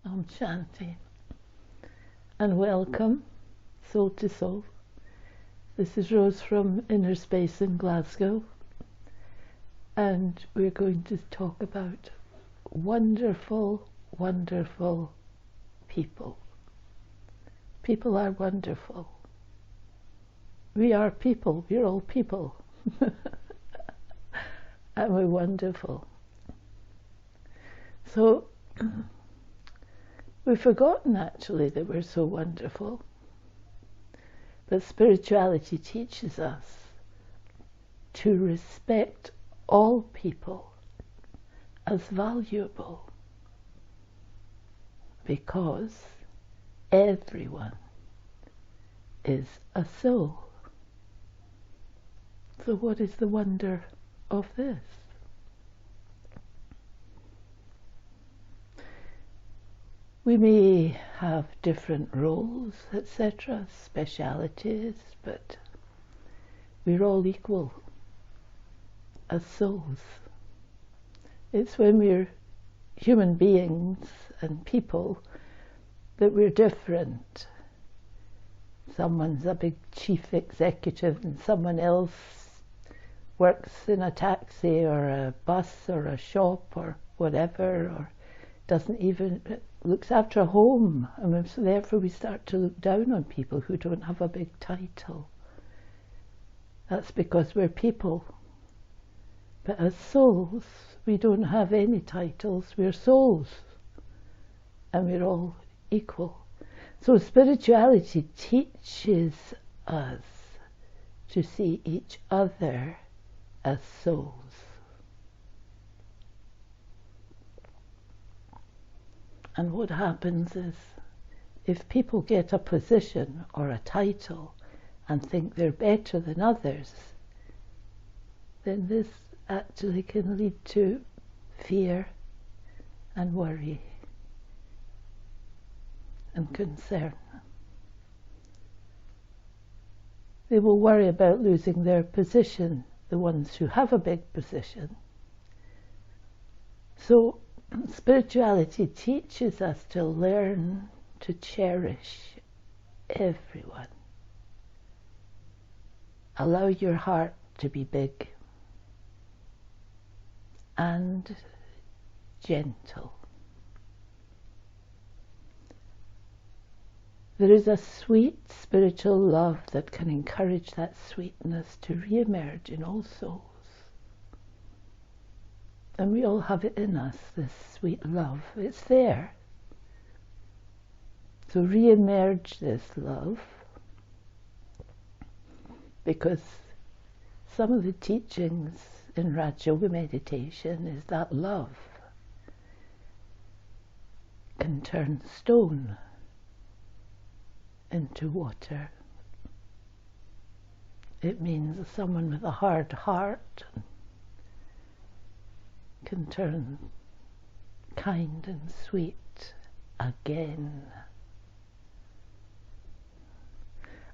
Shanti, and welcome, soul to soul. This is Rose from Inner Space in Glasgow, and we're going to talk about wonderful, wonderful people. People are wonderful. We are people, we're all people, and we're wonderful. So, we've forgotten actually that we're so wonderful, but spirituality teaches us to respect all people as valuable, because everyone is a soul. So what is the wonder of this? We may have different roles, etc., specialities, but we're all equal as souls. It's when we're human beings and people that we're different. Someone's a big chief executive and someone else works in a taxi or a bus or a shop or whatever, or doesn't even looks after a home. So therefore we start to look down on people who don't have a big title. That's because we're people. But as souls, we don't have any titles. We're souls, and we're all equal. So spirituality teaches us to see each other as souls. And what happens is, if people get a position or a title and think they're better than others, then this actually can lead to fear and worry and concern. They will worry about losing their position, the ones who have a big position. So spirituality teaches us to learn to cherish everyone. Allow your heart to be big and gentle. There is a sweet spiritual love that can encourage that sweetness to re-emerge in all souls. And we all have it in us, this sweet love. It's there. So re-emerge this love, because some of the teachings in Raj Yoga meditation is that love can turn stone into water. It means someone with a hard heart can turn kind and sweet again.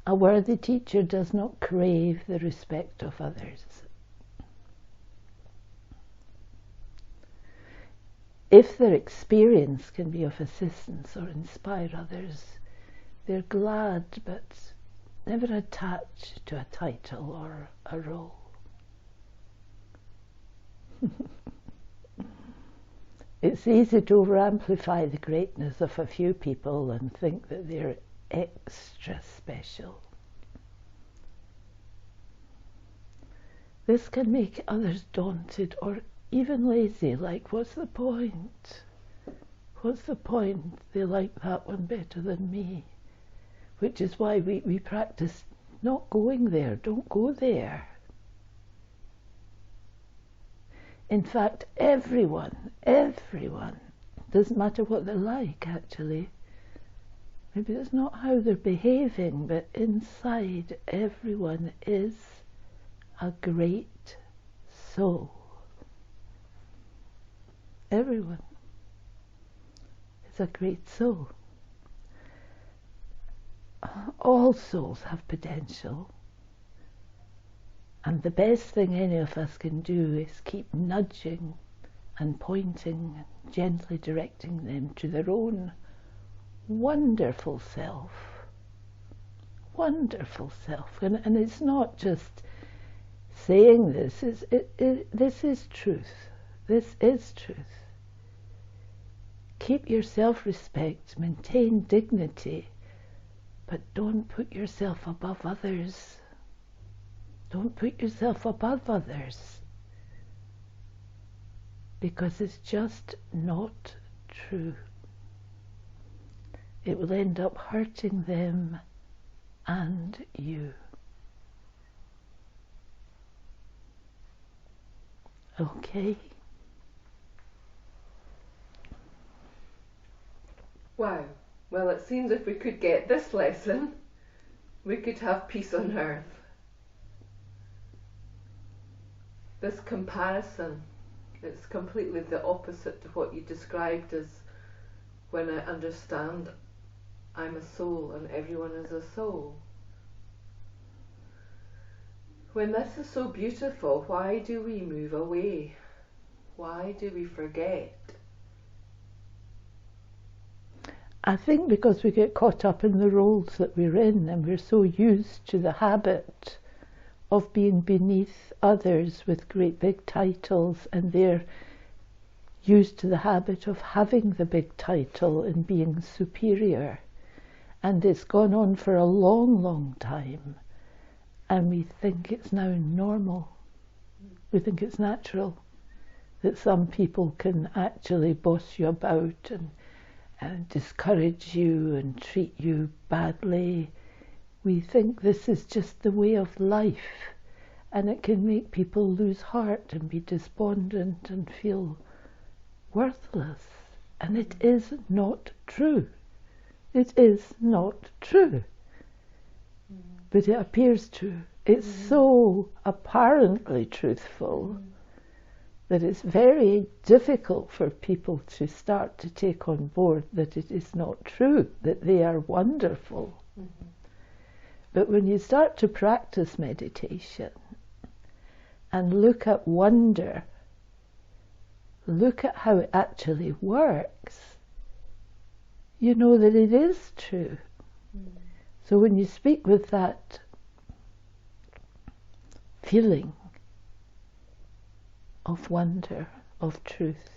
A worthy teacher does not crave the respect of others. If their experience can be of assistance or inspire others, they're glad, but never attached to a title or a role. It's easy to over-amplify the greatness of a few people and think that they're extra special. This can make others daunted or even lazy, like, what's the point? What's the point? They like that one better than me. Which is why we practice not going there. Don't go there. In fact, everyone, doesn't matter what they're like actually. Maybe it's not how they're behaving, but inside everyone is a great soul. Everyone is a great soul. All souls have potential. And the best thing any of us can do is keep nudging and pointing and gently directing them to their own wonderful self. Wonderful self. And it's not just saying this, this is truth. This is truth. Keep your self-respect, maintain dignity, but don't put yourself above others. Don't put yourself above others, because it's just not true. It will end up hurting them and you. Okay? Wow. Well, it seems if we could get this lesson, we could have peace on earth. This comparison, it's completely the opposite to what you described as when I understand I'm a soul and everyone is a soul. When this is so beautiful, why do we move away? Why do we forget? I think because we get caught up in the roles that we're in, and we're so used to the habit of being beneath others with great big titles, and they're used to the habit of having the big title and being superior. And it's gone on for a long, long time, and we think it's now normal. We think it's natural that some people can actually boss you about and discourage you and treat you badly. We think this is just the way of life, and it can make people lose heart and be despondent and feel worthless. And it is not true. It is not true. But it appears true. It's so apparently truthful that it's very difficult for people to start to take on board that it is not true, that they are wonderful. But when you start to practice meditation and look at wonder, look at how it actually works, you know that it is true. So when you speak with that feeling of wonder, of truth,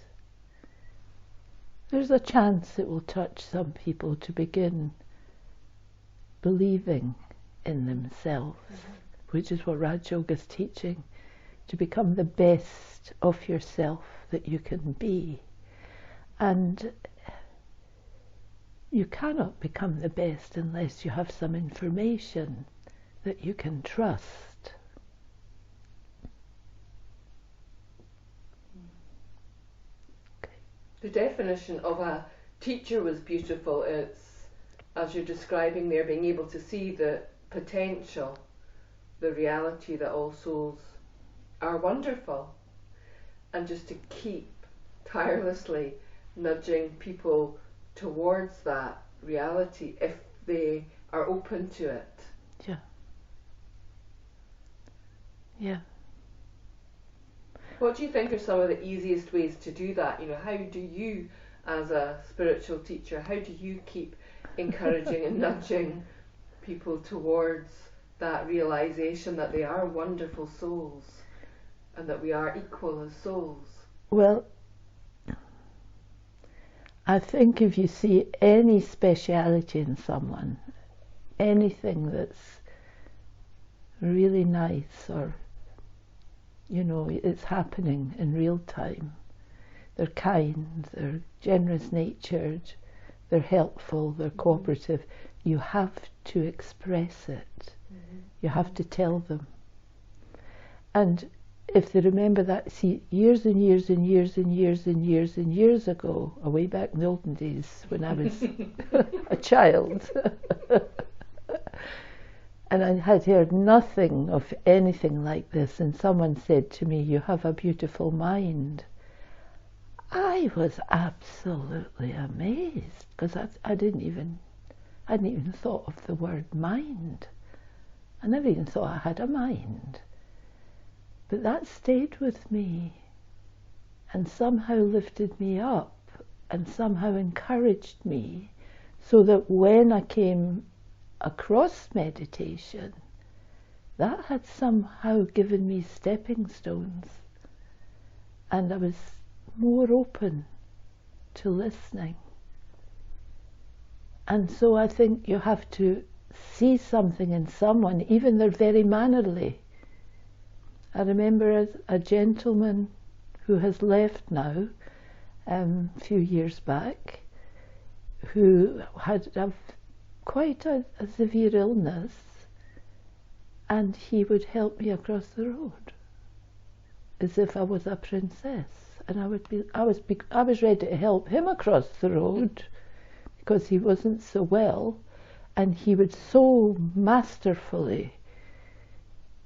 there's a chance it will touch some people to begin believing in themselves, which is what Raj Yoga is teaching, to become the best of yourself that you can be. And you cannot become the best unless you have some information that you can trust. The definition of a teacher was beautiful. It's, as you're describing there, being able to see the potential, the reality that all souls are wonderful, and just to keep tirelessly nudging people towards that reality if they are open to it. Yeah. Yeah. What do you think are some of the easiest ways to do that? You know, how do you, as a spiritual teacher, how do you keep encouraging and nudging people towards that realization that they are wonderful souls and that we are equal as souls? Well, I think if you see any speciality in someone, anything that's really nice, or you know, it's happening in real time. They're kind, they're generous natured, they're helpful, they're cooperative. You have to express it. You have to tell them. And if they remember that, see, years and years and years and years and years and years ago, way back in the olden days when I was a child, and I had heard nothing of anything like this, and someone said to me, "You have a beautiful mind." I was absolutely amazed, because I hadn't even thought of the word mind. I never even thought I had a mind. But that stayed with me and somehow lifted me up and somehow encouraged me, so that when I came across meditation, that had somehow given me stepping stones, and I was more open to listening. And so I think you have to see something in someone, even they're very mannerly. I remember a gentleman who has left now, a few years back, who had quite a severe illness, and he would help me across the road as if I was a princess, and I was ready to help him across the road because he wasn't so well, and he would so masterfully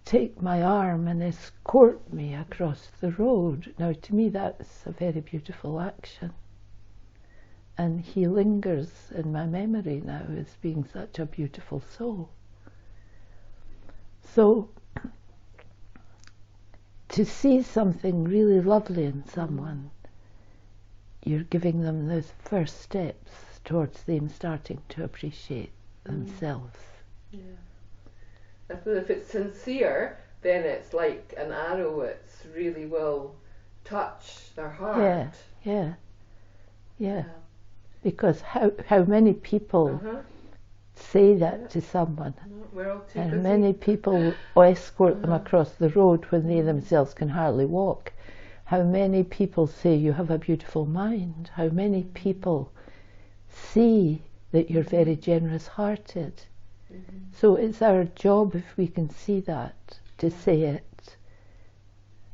take my arm and escort me across the road. Now, to me, that's a very beautiful action, and he lingers in my memory now as being such a beautiful soul. So, to see something really lovely in someone, you're giving them the first steps towards them starting to appreciate themselves. Yeah. I suppose if it's sincere, then it's like an arrow. It really will touch their heart. Yeah. Because how many people say that to someone, we're all too and busy. many people escort them across the road when they themselves can hardly walk. How many people say you have a beautiful mind? How many people see that you're very generous-hearted? So it's our job, if we can see that, to say it,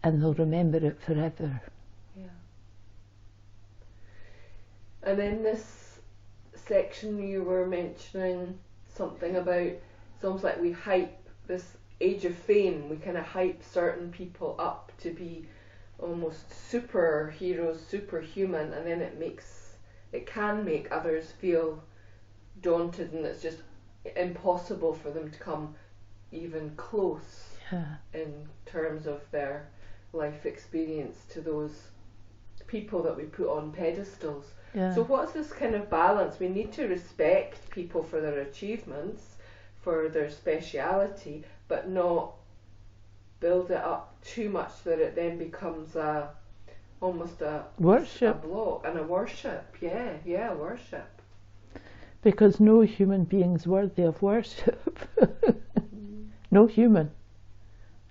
and they'll remember it forever. Yeah. And in this section you were mentioning something about, it's almost like we hype this age of fame, we kind of hype certain people up to be almost superheroes, superhuman, and then it can make others feel daunted, and it's just impossible for them to come even close in terms of their life experience to those people that we put on pedestals. So what's this kind of balance? We need to respect people for their achievements, for their speciality, but not build it up too much that it then becomes almost a worship, a block, and a worship. Worship. Because no human being's worthy of worship. No human.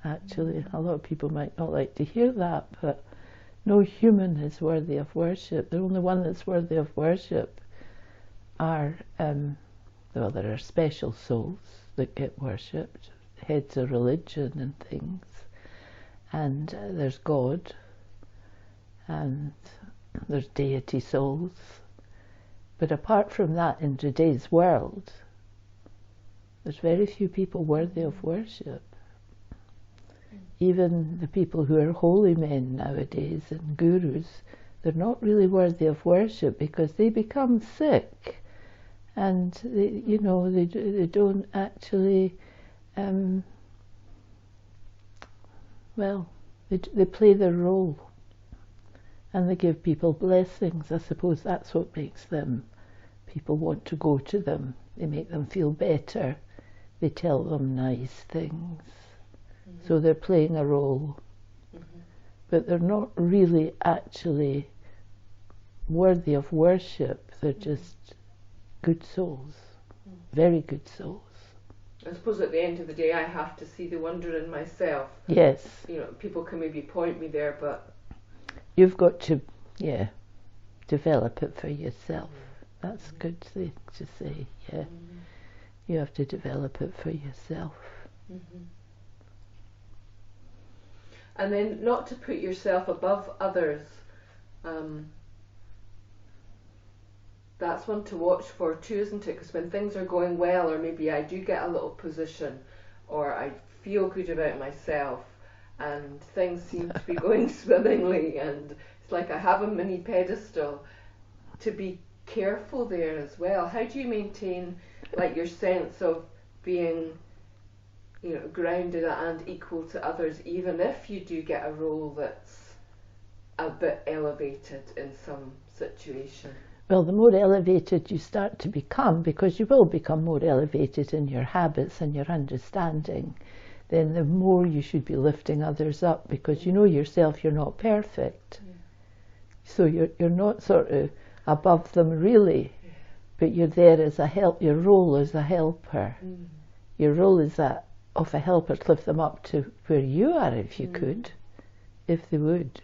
Actually, a lot of people might not like to hear that, but no human is worthy of worship. The only one that's worthy of worship are, there are special souls that get worshipped, heads of religion and things, and there's God, and there's deity souls. But apart from that, in today's world, there's very few people worthy of worship. Even the people who are holy men nowadays and gurus, they're not really worthy of worship because they become sick, and they don't actually, they play their role, and they give people blessings. I suppose that's what makes people want to go to them. They make them feel better. They tell them nice things. So they're playing a role, but they're not really actually worthy of worship. They're just good souls, very good souls. I suppose at the end of the day I have to see the wonder in myself. Yes. People can maybe point me there, but you've got to, develop it for yourself. That's a good thing to say, You have to develop it for yourself. And then not to put yourself above others. That's one to watch for too, isn't it? Because when things are going well, or maybe I do get a little position, or I feel good about myself, and things seem to be going swimmingly, and it's like I have a mini pedestal, to be careful there as well. How do you maintain your sense of being grounded and equal to others, even if you do get a role that's a bit elevated in some situation. Well, the more elevated you start to become, because you will become more elevated in your habits and your understanding, then the more you should be lifting others up, because you know yourself you're not perfect. Yeah. So you're not sort of above them really, but you're there as a help. Your role as a helper. Your role is that of a helper to lift them up to where you are, if you could, if they would.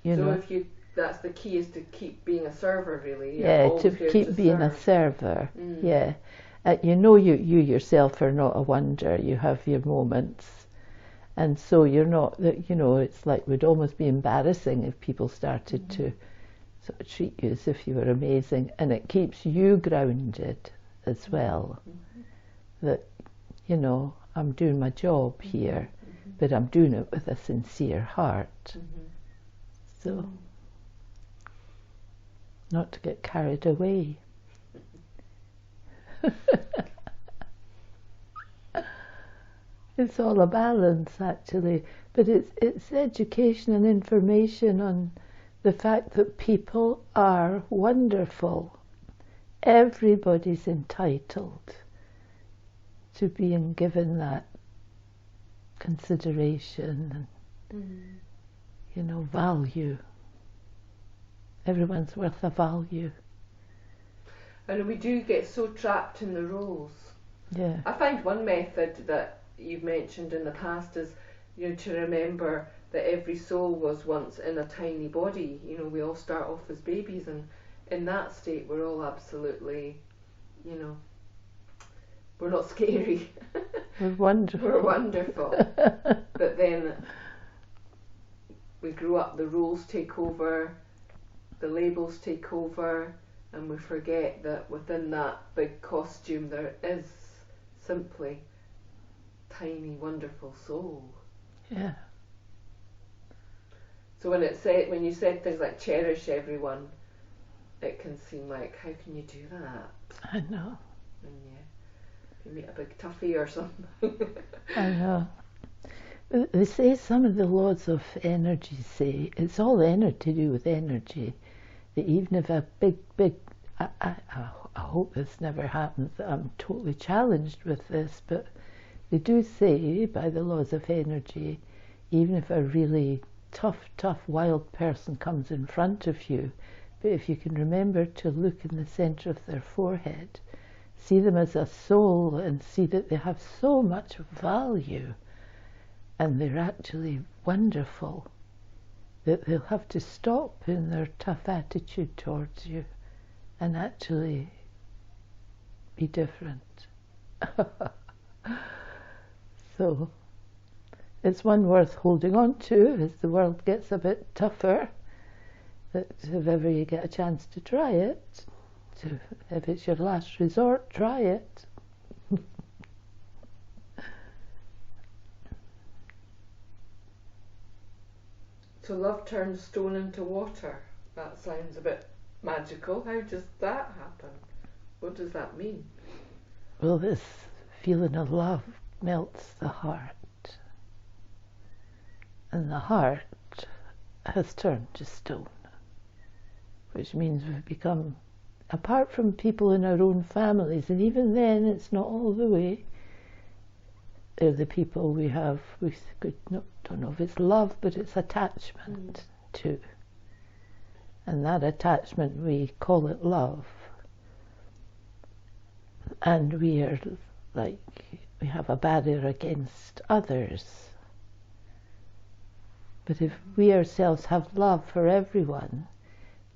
You know. If you, that's the key, is to keep being a server, really. Yeah, to keep being a server. Yeah. You know you yourself are not a wonder. You have your moments. And so you're not, you know, it's like, it would almost be embarrassing if people started to sort of treat you as if you were amazing. And it keeps you grounded as well. That, you know, I'm doing my job here, but I'm doing it with a sincere heart. So, not to get carried away. It's all a balance, actually, but it's education and information on the fact that people are wonderful. Everybody's entitled to being given that consideration and, you know, value. Everyone's worth a value. And we do get so trapped in the roles. Yeah. I find one method that you've mentioned in the past is, you know, to remember that every soul was once in a tiny body. You know, we all start off as babies, and in that state we're all absolutely, you know, we're not scary. We're wonderful. We're wonderful. But then we grow up, the roles take over, the labels take over, and we forget that within that big costume there is simply tiny, wonderful soul. Yeah. So when you said things like cherish everyone, it can seem like, how can you do that? I know. And you meet a big toughie or something. I know. They say, some of the laws of energy say, it's all to do with energy, that even if a big, I hope this never happens, that I'm totally challenged with this, but they do say, by the laws of energy, even if a really tough, wild person comes in front of you, but if you can remember to look in the centre of their forehead, see them as a soul and see that they have so much value and they're actually wonderful, that they'll have to stop in their tough attitude towards you and actually be different. So it's one worth holding on to as the world gets a bit tougher, that if ever you get a chance to try it, if it's your last resort, try it. So love turns stone into water. That sounds a bit magical. How does that happen? What does that mean? Well, this feeling of love melts the heart, and the heart has turned to stone, which means we've become, apart from people in our own families, and even then it's not all the way, they're the people we have, don't know if it's love, but it's attachment to. And that attachment, we call it love. And we are like, we have a barrier against others. But if we ourselves have love for everyone,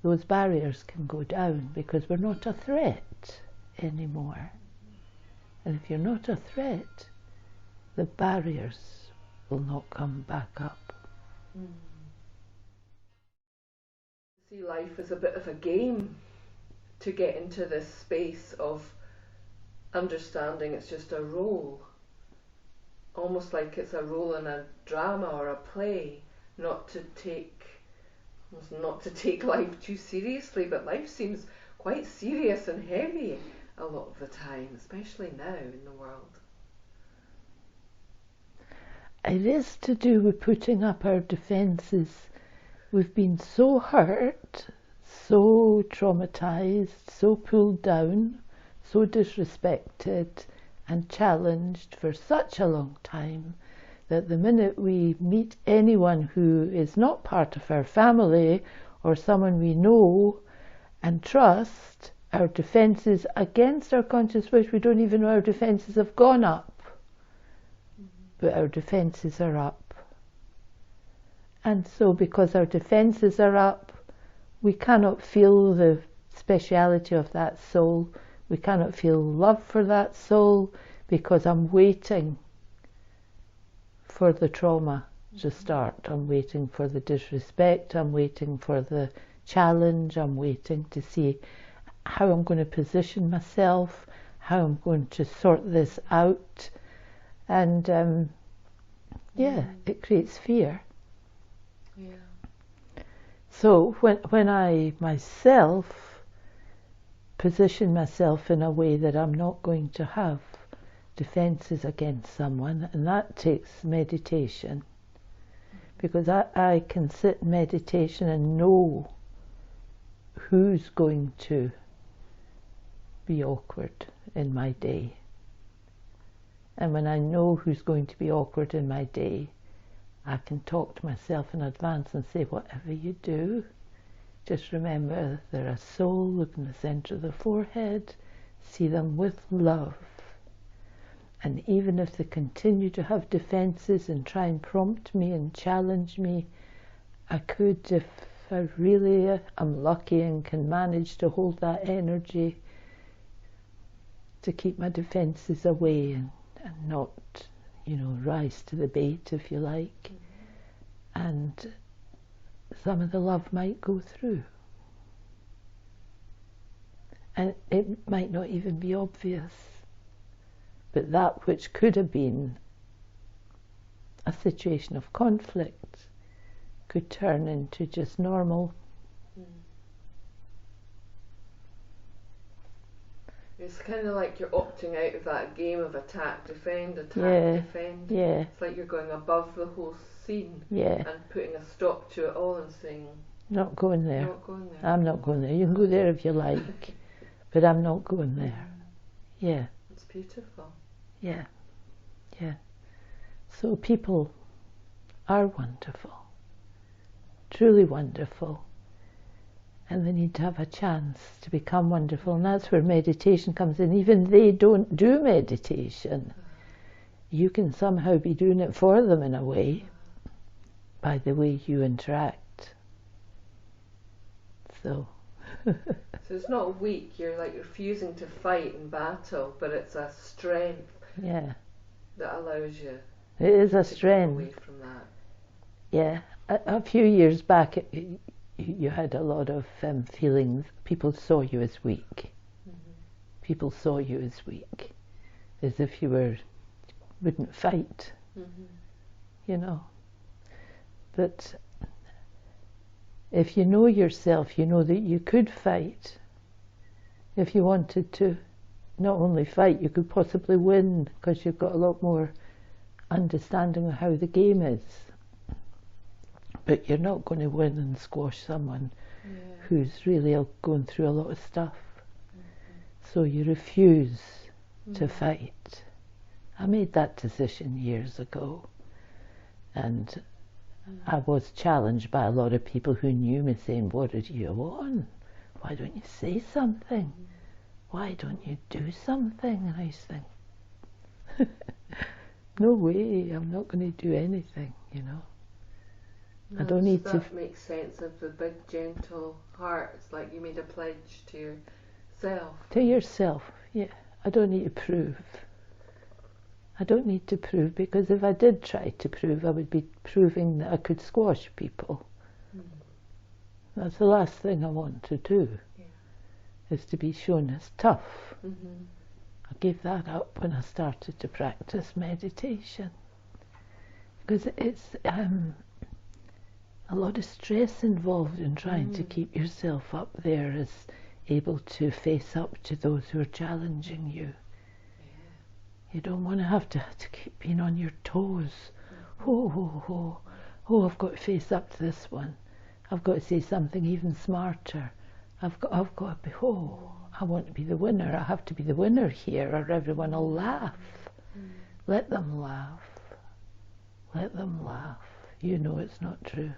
those barriers can go down, because we're not a threat anymore. And if you're not a threat, the barriers will not come back up. See life as a bit of a game, to get into this space of understanding it's just a role, almost like it's a role in a drama or a play, not to take life too seriously, but life seems quite serious and heavy a lot of the time, especially now in the world. It is to do with putting up our defences. We've been so hurt, so traumatized, so pulled down, so disrespected and challenged for such a long time that the minute we meet anyone who is not part of our family or someone we know and trust, our defences against our conscious wish, we don't even know our defences have gone up, but our defences are up. And so because our defences are up, we cannot feel the speciality of that soul. We cannot feel love for that soul because I'm waiting for the trauma to start. I'm waiting for the disrespect. I'm waiting for the challenge. I'm waiting to see how I'm going to position myself, how I'm going to sort this out. And it creates fear. Yeah. So when I myself position myself in a way that I'm not going to have defenses against someone, and that takes meditation, because I can sit in meditation and know who's going to be awkward in my day. And when I know who's going to be awkward in my day, I can talk to myself in advance and say, whatever you do, just remember they're a soul, look in the centre of the forehead, see them with love. And even if they continue to have defences and try and prompt me and challenge me, I could, if I really am lucky and can manage to hold that energy, to keep my defences away and not, rise to the bait, if you like. And some of the love might go through. And it might not even be obvious. But that which could have been a situation of conflict could turn into just normal. It's kind of like you're opting out of that game of attack, defend, defend. Yeah. It's like you're going above the whole scene and putting a stop to it all and saying, not going there. Not going there. I'm not going there. You can go there if you like, but I'm not going there. Yeah. It's beautiful. Yeah. So people are wonderful, truly wonderful. And they need to have a chance to become wonderful. And that's where meditation comes in. Even they don't do meditation. You can somehow be doing it for them in a way, by the way you interact. So it's not weak, you're like refusing to fight in battle, but it's a strength that allows you it is a to strength. get away from that. Yeah. A few years back, you had a lot of feelings. People saw you as weak. People saw you as weak, as if you wouldn't fight, But if you know yourself, you know that you could fight. If you wanted to not only fight, you could possibly win, because you've got a lot more understanding of how the game is. But you're not going to win and squash someone who's really going through a lot of stuff. So you refuse to fight. I made that decision years ago. And I was challenged by a lot of people who knew me, saying, what did you want? Why don't you say something? Why don't you do something? And I used to think, no way, I'm not going to do anything, No, I don't need to. That makes sense of the big gentle heart. It's like you made a pledge to yourself. To yourself, yeah. I don't need to prove. I don't need to prove, because if I did try to prove, I would be proving that I could squash people. That's the last thing I want to do, is to be shown as tough. I gave that up when I started to practice meditation, because it's a lot of stress involved in trying to keep yourself up there as able to face up to those who are challenging you. You don't want to have to keep being on your toes. Oh, I've got to face up to this one. I've got to say something even smarter. I've got to be, oh, I want to be the winner. I have to be the winner here or everyone will laugh. Let them laugh. Let them laugh. You know it's not true.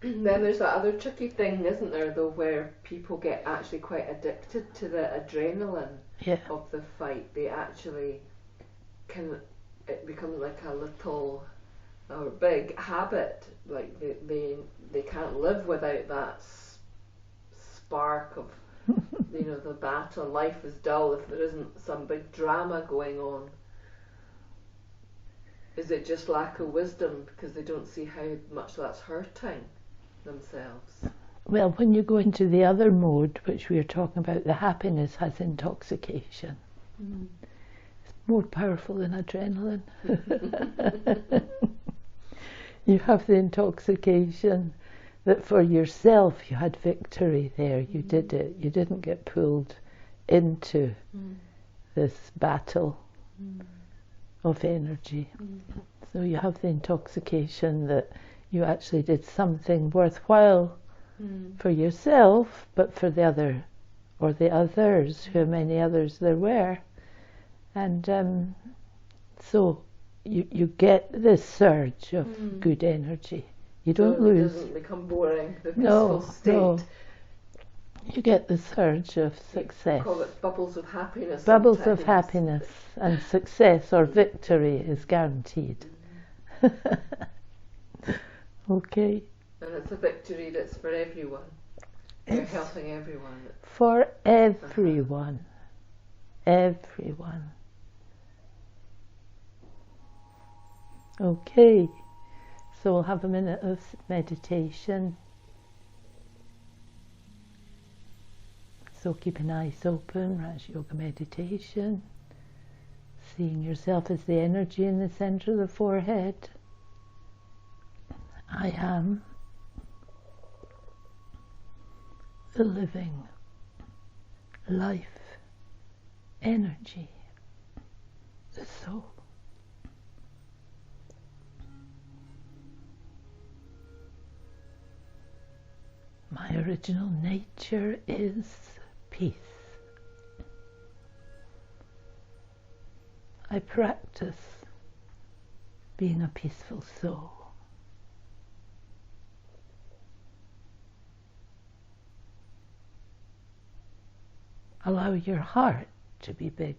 Then there's that other tricky thing, isn't there, though, where people get actually quite addicted to the adrenaline of the fight. They actually it becomes like a little or big habit. Like they can't live without that spark of the battle. Life is dull if there isn't some big drama going on. Is it just lack of wisdom because they don't see how much that's hurting themselves? Well, when you go into the other mode, which we are talking about, the happiness has intoxication. It's more powerful than adrenaline. You have the intoxication that for yourself you had victory there. You did it. You didn't get pulled into this battle of energy. So you have the intoxication that you actually did something worthwhile for yourself, but for the other, or the others, how many others there were. And so you get this surge of good energy. You don't lose. It doesn't become boring, the peaceful state. No. You get the surge of success. You call it bubbles of happiness. Bubbles of happiness, and success or victory is guaranteed. Okay. And it's a victory that's for everyone. You're helping everyone. For everyone. Everyone. Okay. So we'll have a minute of meditation. So keep an eyes open, Raj Yoga meditation. Seeing yourself as the energy in the center of the forehead. I am the living life energy, the soul. My original nature is peace. I practice being a peaceful soul. Allow your heart to be big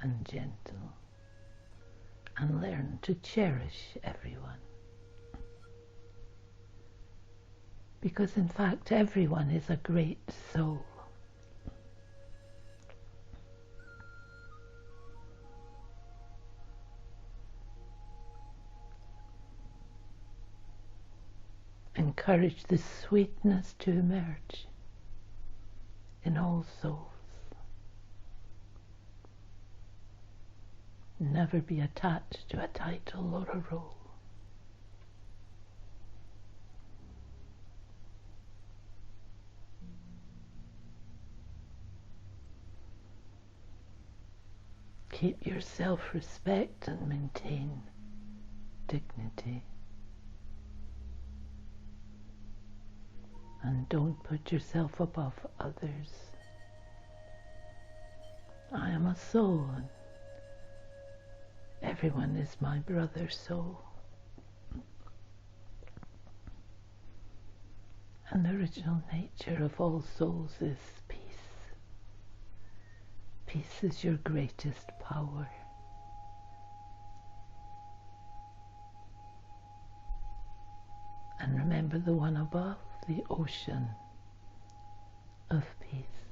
and gentle, and learn to cherish everyone. Because in fact everyone is a great soul. Encourage the sweetness to emerge in all souls. Never be attached to a title or a role. Keep your self-respect and maintain dignity. And don't put yourself above others. I am a soul, and everyone is my brother soul. And the original nature of all souls is peace. Peace is your greatest power. And remember the one above, the ocean of peace.